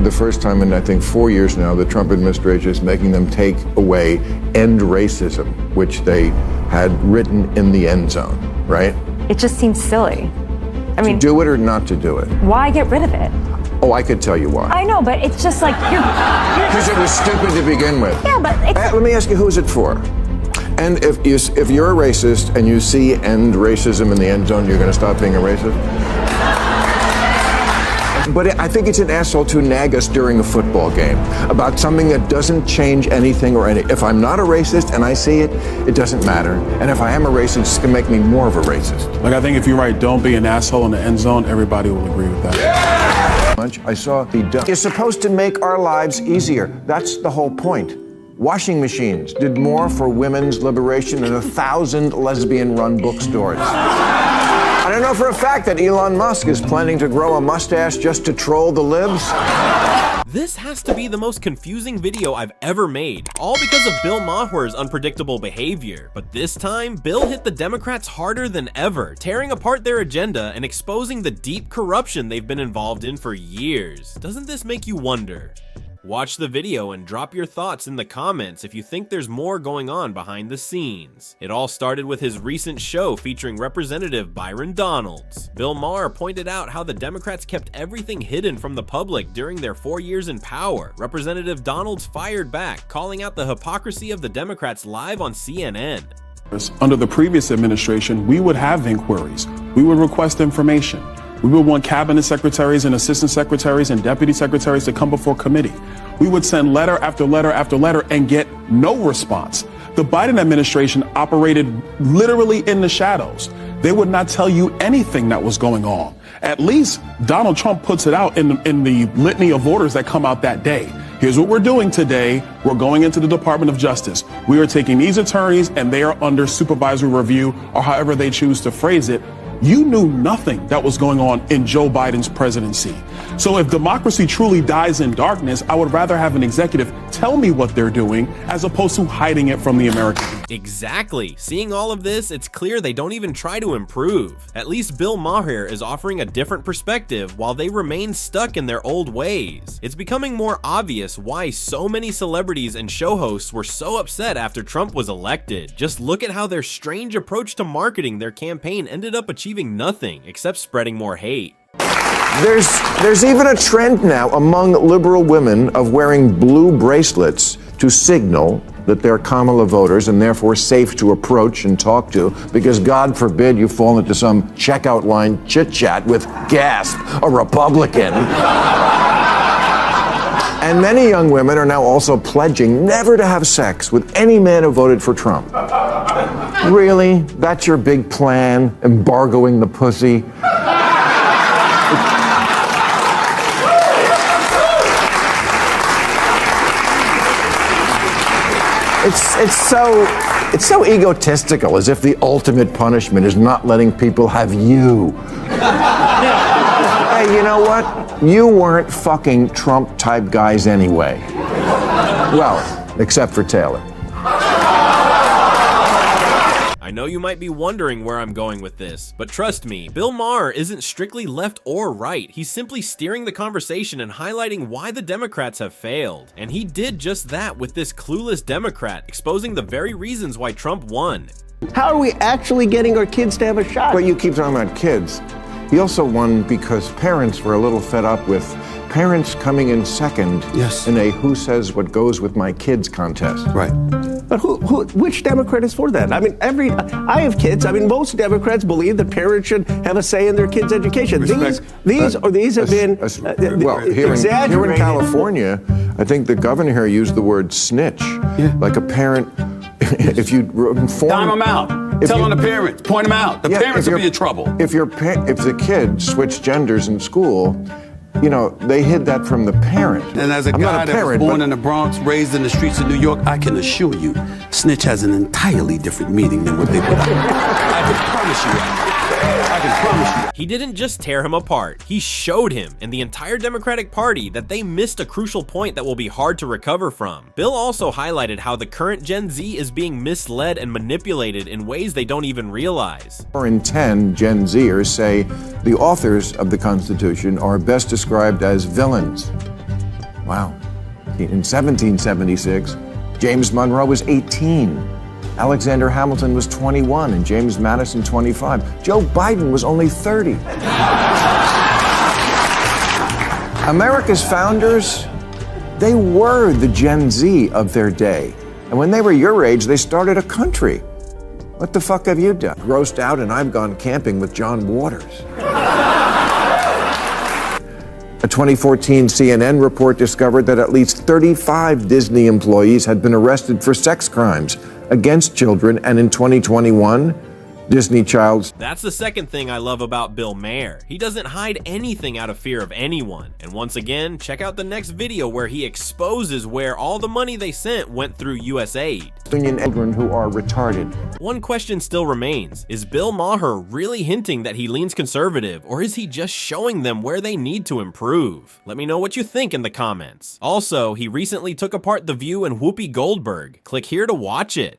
the first time in, I think, 4 years now, the Trump administration is making them take away end racism, which they had written in the end zone, right? It just seems silly. I mean, to do it or not to do it? Why get rid of it? Oh, I could tell you why. I know, but it's just like you're because it was stupid to begin with. Yeah, but let me ask you, who's it for? And if you're a racist and you see end racism in the end zone, you're going to stop being a racist? But I think it's an asshole to nag us during a football game about something that doesn't change anything or any. If I'm not a racist and I see it, it doesn't matter. And if I am a racist, it's going to make me more of a racist. Like, I think if you're right, don't be an asshole in the end zone, everybody will agree with that. Yeah! I saw the done. It's supposed to make our lives easier. That's the whole point. Washing machines did more for women's liberation than 1,000 lesbian-run bookstores. I don't know for a fact that Elon Musk is planning to grow a mustache just to troll the libs. This has to be the most confusing video I've ever made, all because of Bill Maher's unpredictable behavior. But this time, Bill hit the Democrats harder than ever, tearing apart their agenda and exposing the deep corruption they've been involved in for years. Doesn't this make you wonder? Watch the video and drop your thoughts in the comments if you think there's more going on behind the scenes. It all started with his recent show featuring Representative Byron Donalds. Bill Maher pointed out how the Democrats kept everything hidden from the public during their 4 years in power. Representative Donalds fired back, calling out the hypocrisy of the Democrats live on CNN. Under the previous administration, we would have inquiries. We would request information. We would want cabinet secretaries and assistant secretaries and deputy secretaries to come before committee. We would send letter after letter after letter and get no response. The Biden administration operated literally in the shadows. They would not tell you anything that was going on. At least Donald Trump puts it out in the litany of orders that come out that day. Here's what we're doing today. We're going into the Department of Justice. We are taking these attorneys and they are under supervisory review, or however they choose to phrase it. You knew nothing that was going on in Joe Biden's presidency. So if democracy truly dies in darkness, I would rather have an executive tell me what they're doing as opposed to hiding it from the American people. Exactly. Seeing all of this, it's clear they don't even try to improve. At least Bill Maher is offering a different perspective while they remain stuck in their old ways. It's becoming more obvious why so many celebrities and show hosts were so upset after Trump was elected. Just look at how their strange approach to marketing their campaign ended up achieving nothing except spreading more hate. There's even a trend now among liberal women of wearing blue bracelets to signal that they're Kamala voters and therefore safe to approach and talk to, because God forbid you fall into some checkout line chit-chat with, gasp, a Republican. And many young women are now also pledging never to have sex with any man who voted for Trump. Really? That's your big plan? Embargoing the pussy? It's so egotistical, as if the ultimate punishment is not letting people have you. Hey, you know what? You weren't fucking Trump-type guys anyway. Well, except for Taylor. I know you might be wondering where I'm going with this, but trust me, Bill Maher isn't strictly left or right. He's simply steering the conversation and highlighting why the Democrats have failed. And he did just that with this clueless Democrat, exposing the very reasons why Trump won. How are we actually getting our kids to have a shot? But you keep talking about kids. He also won because parents were a little fed up with parents coming in second in a who says what goes with my kids contest. Right. But which Democrat is for that? I mean, I have kids. I mean, most Democrats believe that parents should have a say in their kids' education. These have been well, here in California, I think the governor here used the word snitch. Yeah. Like a parent, if you inform... Time them out. Tell on the parents. Point them out. The parents will be in trouble. If the kid switched genders in school, you know, they hid that from the parent. And as a guy that was born in the Bronx, raised in the streets of New York, I can assure you, snitch has an entirely different meaning than what they put out. I can promise you that. I can promise you. He didn't just tear him apart, he showed him and the entire Democratic Party that they missed a crucial point that will be hard to recover from. Bill also highlighted how the current Gen Z is being misled and manipulated in ways they don't even realize. 4 in 10 Gen Zers say the authors of the Constitution are best described as villains. Wow. In 1776, James Monroe was 18. Alexander Hamilton was 21 and James Madison 25. Joe Biden was only 30. America's founders, they were the Gen Z of their day. And when they were your age, they started a country. What the fuck have you done? Grossed out and I've gone camping with John Waters. A 2014 CNN report discovered that at least 35 Disney employees had been arrested for sex crimes against children, and in 2021, Disney Child's. That's the second thing I love about Bill Maher. He doesn't hide anything out of fear of anyone. And once again, check out the next video where he exposes where all the money they sent went through USAID. Union children who are retarded. One question still remains. Is Bill Maher really hinting that he leans conservative, or is he just showing them where they need to improve? Let me know what you think in the comments. Also, he recently took apart The View and Whoopi Goldberg. Click here to watch it.